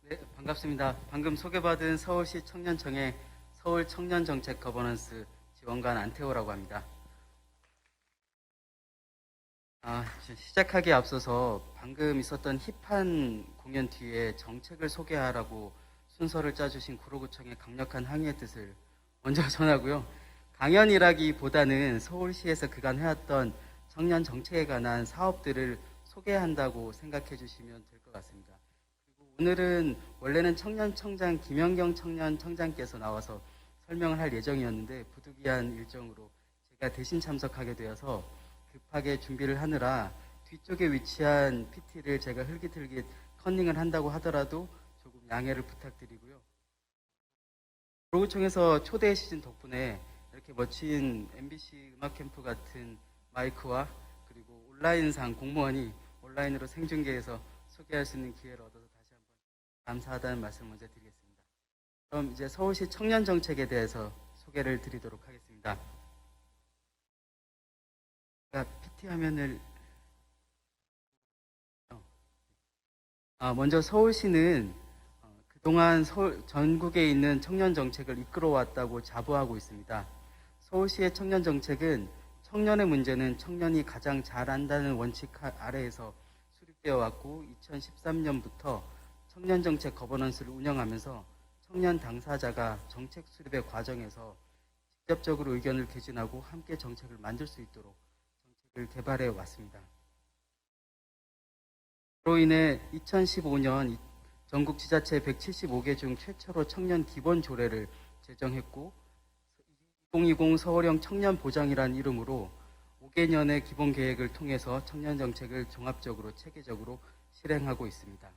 네, 반갑습니다. 방금 소개받은 서울시 청년청의 서울 청년정책 거버넌스 지원관 안태호라고 합니다. 시작하기에 앞서서 방금 있었던 힙한 공연 뒤에 정책을 소개하라고 순서를 짜주신 구로구청의 강력한 항의의 뜻을 먼저 전하고요. 강연이라기보다는 서울시에서 그간 해왔던 청년 정책에 관한 사업들을 소개한다고 생각해 주시면 될 것 같습니다. 오늘은 원래는 청년청장 김연경 청년청장께서 나와서 설명을 할 예정이었는데 부득이한 일정으로 제가 대신 참석하게 되어서 급하게 준비를 하느라 뒤쪽에 위치한 PT를 제가 흘깃흘깃 컨닝을 한다고 하더라도 조금 양해를 부탁드리고요. 구로구청에서 초대해 주신 덕분에 이렇게 멋진 MBC 음악캠프 같은 마이크와 그리고 온라인상 공무원이 온라인으로 생중계해서 소개할 수 있는 기회를 얻어서 다시 한번 감사하다는 말씀을 먼저 드리겠습니다. 그럼 이제 서울시 청년정책에 대해서 소개를 드리도록 하겠습니다. PT 화면을 먼저 서울시는 그동안 전국에 있는 청년정책을 이끌어왔다고 자부하고 있습니다. 서울시의 청년정책은 청년의 문제는 청년이 가장 잘 안다는 원칙 아래에서 수립되어 왔고 2013년부터 청년정책 거버넌스를 운영하면서 청년 당사자가 정책 수립의 과정에서 직접적으로 의견을 개진하고 함께 정책을 만들 수 있도록 정책을 개발해 왔습니다. 그로 인해 2015년 전국 지자체 175개 중 최초로 청년 기본 조례를 제정했고 2020 서울형 청년 보장이라는 이름으로 5개년의 기본 계획을 통해서 청년 정책을 종합적으로 체계적으로 실행하고 있습니다.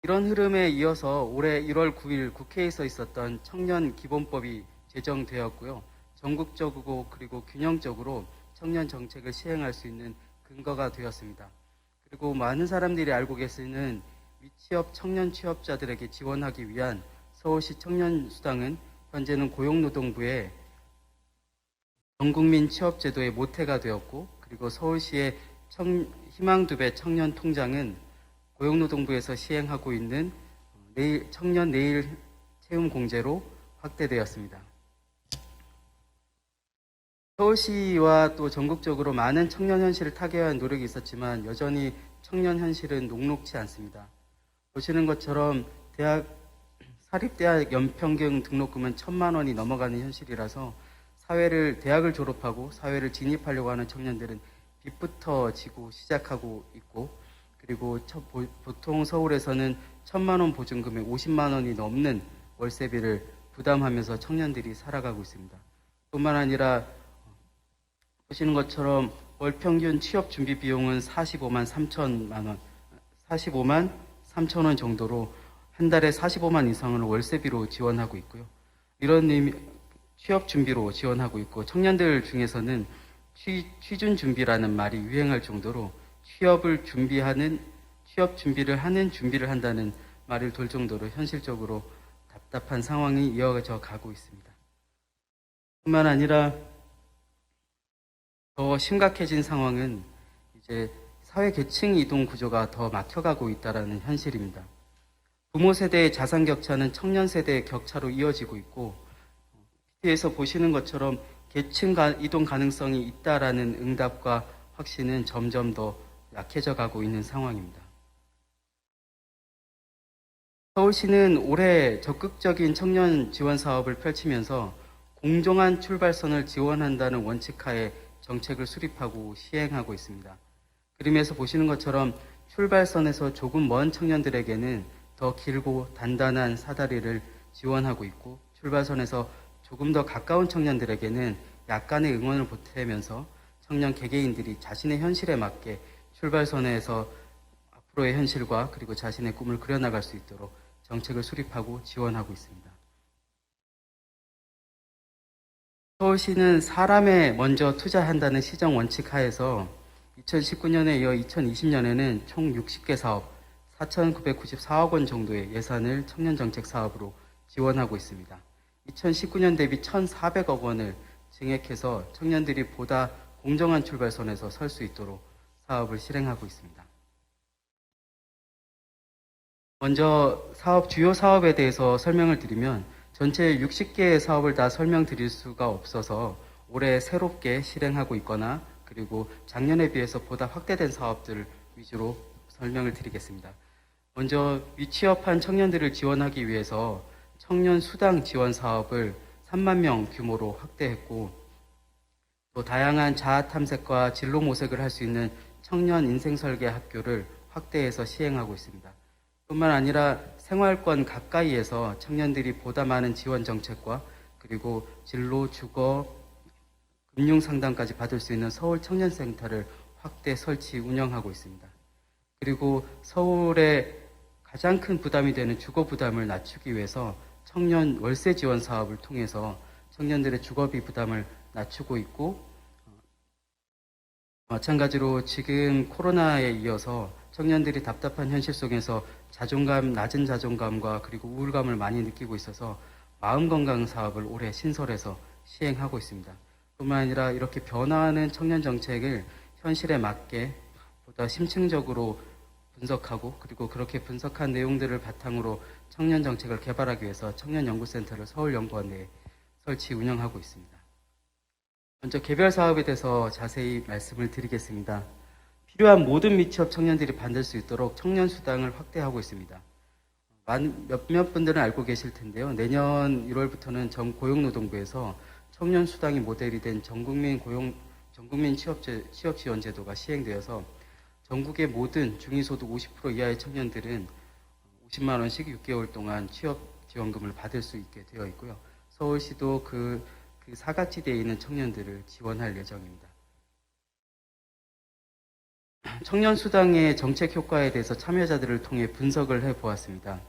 이런 흐름에 이어서 올해 1월 9일 국회에서 있었던 청년 기본법이 제정되었고요. 전국적이고 그리고 균형적으로 청년 정책을 시행할 수 있는 근거가 되었습니다. 그리고 많은 사람들이 알고 계시는 미취업 청년 취업자들에게 지원하기 위한 서울시 청년수당은 현재는 고용노동부의 전국민 취업제도의 모태가 되었고 그리고 서울시의 희망2배 청년통장은 고용노동부에서 시행하고 있는 청년 내일 채움 공제로 확대되었습니다. 서울시와 또 전국적으로 많은 청년 현실을 타개할 노력이 있었지만 여전히 청년 현실은 녹록지 않습니다. 보시는 것처럼 사립대학 연평균 등록금은 1,000만 원이 넘어가는 현실이라서 대학을 졸업하고 사회를 진입하려고 하는 청년들은 빚부터 지고 시작하고 있고 그리고 보통 서울에서는 1,000만 원 보증금에 50만 원이 넘는 월세비를 부담하면서 청년들이 살아가고 있습니다. 뿐만 아니라 보시는 것처럼 월 평균 취업 준비 비용은 45만 3천 원 정도로 한 달에 45만 이상을 월세비로 지원하고 있고요. 이런 취업 준비로 지원하고 있고 청년들 중에서는 취준 준비라는 말이 유행할 정도로 취업 준비를 한다는 말을 돌 정도로 현실적으로 답답한 상황이 이어져 가고 있습니다. 뿐만 아니라 더 심각해진 상황은 이제 사회 계층 이동 구조가 더 막혀가고 있다는 현실입니다. 부모 세대의 자산 격차는 청년 세대의 격차로 이어지고 있고 PT에서 보시는 것처럼 계층 이동 가능성이 있다라는 응답과 확신은 점점 더 약해져 가고 있는 상황입니다. 서울시는 올해 적극적인 청년 지원 사업을 펼치면서 공정한 출발선을 지원한다는 원칙하에 정책을 수립하고 시행하고 있습니다. 그림에서 보시는 것처럼 출발선에서 조금 먼 청년들에게는 더 길고 단단한 사다리를 지원하고 있고 출발선에서 조금 더 가까운 청년들에게는 약간의 응원을 보태면서 청년 개개인들이 자신의 현실에 맞게 출발선에서 앞으로의 현실과 그리고 자신의 꿈을 그려나갈 수 있도록 정책을 수립하고 지원하고 있습니다. 서울시는 사람에 먼저 투자한다는 시정 원칙 하에서 2019년에 이어 2020년에는 총 60개 사업 4,994억 원 정도의 예산을 청년정책 사업으로 지원하고 있습니다. 2019년 대비 1,400억 원을 증액해서 청년들이 보다 공정한 출발선에서 설 수 있도록 사업을 실행하고 있습니다. 먼저 주요 사업에 대해서 설명을 드리면 전체 60개의 사업을 다 설명드릴 수가 없어서 올해 새롭게 실행하고 있거나 그리고 작년에 비해서 보다 확대된 사업들 위주로 설명을 드리겠습니다. 먼저 미취업한 청년들을 지원하기 위해서 청년 수당 지원 사업을 3만 명 규모로 확대했고 또 다양한 자아 탐색과 진로 모색을 할 수 있는 청년 인생 설계 학교를 확대해서 시행하고 있습니다. 뿐만 아니라 생활권 가까이에서 청년들이 보다 많은 지원 정책과 그리고 진로, 주거, 금융 상담까지 받을 수 있는 서울 청년센터를 확대 설치 운영하고 있습니다. 그리고 서울의 가장 큰 부담이 되는 주거 부담을 낮추기 위해서 청년 월세 지원 사업을 통해서 청년들의 주거비 부담을 낮추고 있고 마찬가지로 지금 코로나에 이어서 청년들이 답답한 현실 속에서 낮은 자존감과 그리고 우울감을 많이 느끼고 있어서 마음건강 사업을 올해 신설해서 시행하고 있습니다. 뿐만 아니라 이렇게 변화하는 청년 정책을 현실에 맞게 보다 심층적으로 분석하고 그리고 그렇게 분석한 내용들을 바탕으로 청년 정책을 개발하기 위해서 청년연구센터를 서울연구원 내에 설치 운영하고 있습니다. 먼저 개별 사업에 대해서 자세히 말씀을 드리겠습니다. 필요한 모든 미취업 청년들이 받을 수 있도록 청년 수당을 확대하고 있습니다. 몇몇 분들은 알고 계실 텐데요. 내년 1월부터는 전 고용노동부에서 청년 수당이 모델이 된 전국민 취업 지원 제도가 시행되어서 전국의 모든 중위소득 50% 이하의 청년들은 50만 원씩 6개월 동안 취업 지원금을 받을 수 있게 되어 있고요. 서울시도 그 사각지대에 있는 청년들을 지원할 예정입니다. 청년 수당의 정책 효과에 대해서 참여자들을 통해 분석을 해보았습니다.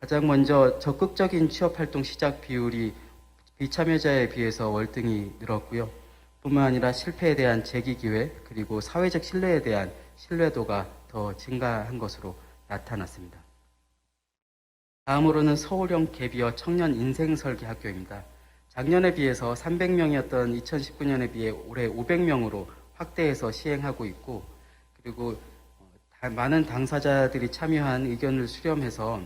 가장 먼저 적극적인 취업활동 시작 비율이 비참여자에 비해서 월등히 늘었고요. 뿐만 아니라 실패에 대한 재기 기회 그리고 사회적 신뢰에 대한 신뢰도가 더 증가한 것으로 나타났습니다. 다음으로는 서울형 갭이어 청년 인생 설계 학교입니다. 작년에 비해서 300명이었던 2019년에 비해 올해 500명으로 확대해서 시행하고 있고 그리고 많은 당사자들이 참여한 의견을 수렴해서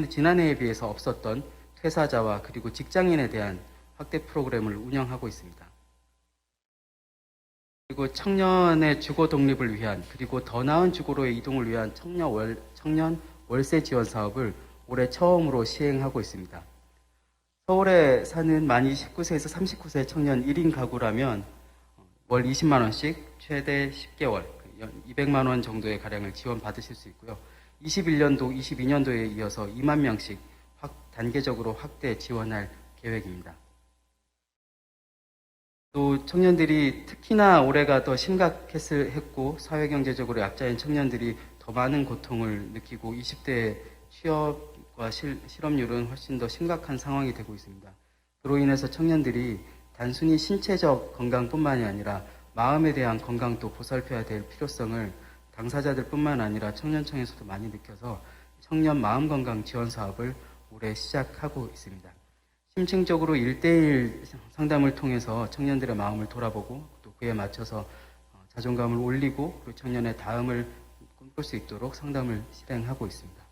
지난해에 비해서 없었던 퇴사자와 그리고 직장인에 대한 확대 프로그램을 운영하고 있습니다. 그리고 청년의 주거 독립을 위한 그리고 더 나은 주거로의 이동을 위한 청년 월세 지원 사업을 올해 처음으로 시행하고 있습니다. 서울에 사는 만 29세에서 39세 청년 1인 가구라면 월 20만 원씩 최대 10개월 200만 원 정도의 가량을 지원받으실 수 있고요. 21년도, 22년도에 이어서 2만 명씩 단계적으로 확대 지원할 계획입니다. 또 청년들이 특히나 올해가 더 심각했고 사회경제적으로 약자인 청년들이 더 많은 고통을 느끼고 20대 취업과 실업률은 훨씬 더 심각한 상황이 되고 있습니다. 그로 인해서 청년들이 단순히 신체적 건강뿐만이 아니라 마음에 대한 건강도 보살펴야 될 필요성을 당사자들뿐만 아니라 청년청에서도 많이 느껴서 청년 마음건강 지원 사업을 올해 시작하고 있습니다. 심층적으로 1대1 상담을 통해서 청년들의 마음을 돌아보고 또 그에 맞춰서 자존감을 올리고 그리고 청년의 다음을 꿈꿀 수 있도록 상담을 실행하고 있습니다.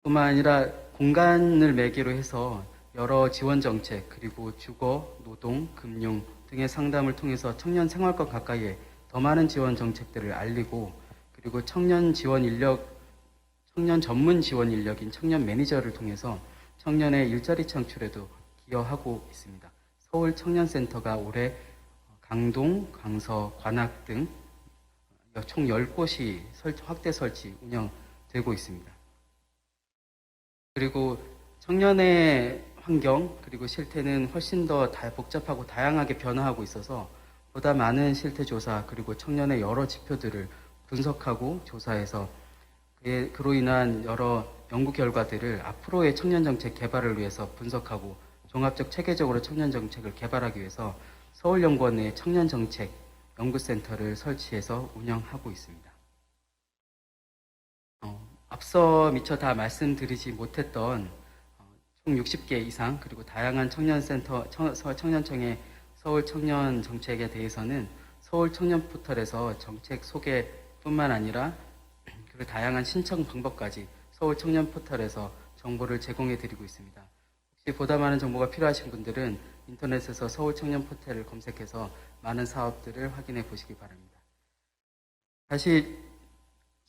뿐만 아니라 공간을 매개로 해서 여러 지원 정책 그리고 주거, 노동, 금융 등의 상담을 통해서 청년 생활권 가까이에 더 많은 지원 정책들을 알리고 그리고 청년 전문 지원 인력인 청년 매니저를 통해서 청년의 일자리 창출에도 기여하고 있습니다. 서울 청년센터가 올해 강동, 강서, 관악 등 총 10곳이 확대 설치 운영되고 있습니다. 그리고 청년의 환경 그리고 실태는 훨씬 더 복잡하고 다양하게 변화하고 있어서 보다 많은 실태 조사 그리고 청년의 여러 지표들을 분석하고 조사해서 그로 인한 여러 연구 결과들을 앞으로의 청년 정책 개발을 위해서 분석하고 종합적 체계적으로 청년 정책을 개발하기 위해서 서울연구원 내 청년 정책 연구센터를 설치해서 운영하고 있습니다. 앞서 미처 다 말씀드리지 못했던 총 60개 이상 그리고 다양한 청년청의 서울 청년 정책에 대해서는 서울 청년 포털에서 정책 소개뿐만 아니라 그리고 다양한 신청 방법까지 서울 청년 포털에서 정보를 제공해 드리고 있습니다. 혹시 보다 많은 정보가 필요하신 분들은 인터넷에서 서울 청년 포털을 검색해서 많은 사업들을 확인해 보시기 바랍니다. 다시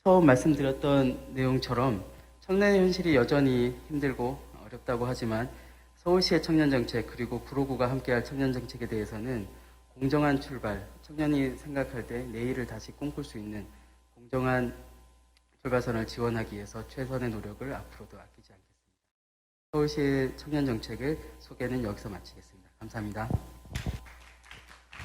처음 말씀드렸던 내용처럼 청년의 현실이 여전히 힘들고 어렵다고 하지만 서울시의 청년정책 그리고 구로구가 함께할 청년정책에 대해서는 공정한 출발, 청년이 생각할 때 내일을 다시 꿈꿀 수 있는 공정한 출발선을 지원하기 위해서 최선의 노력을 앞으로도 아끼지 않겠습니다. 서울시의 청년정책을 소개는 여기서 마치겠습니다. 감사합니다.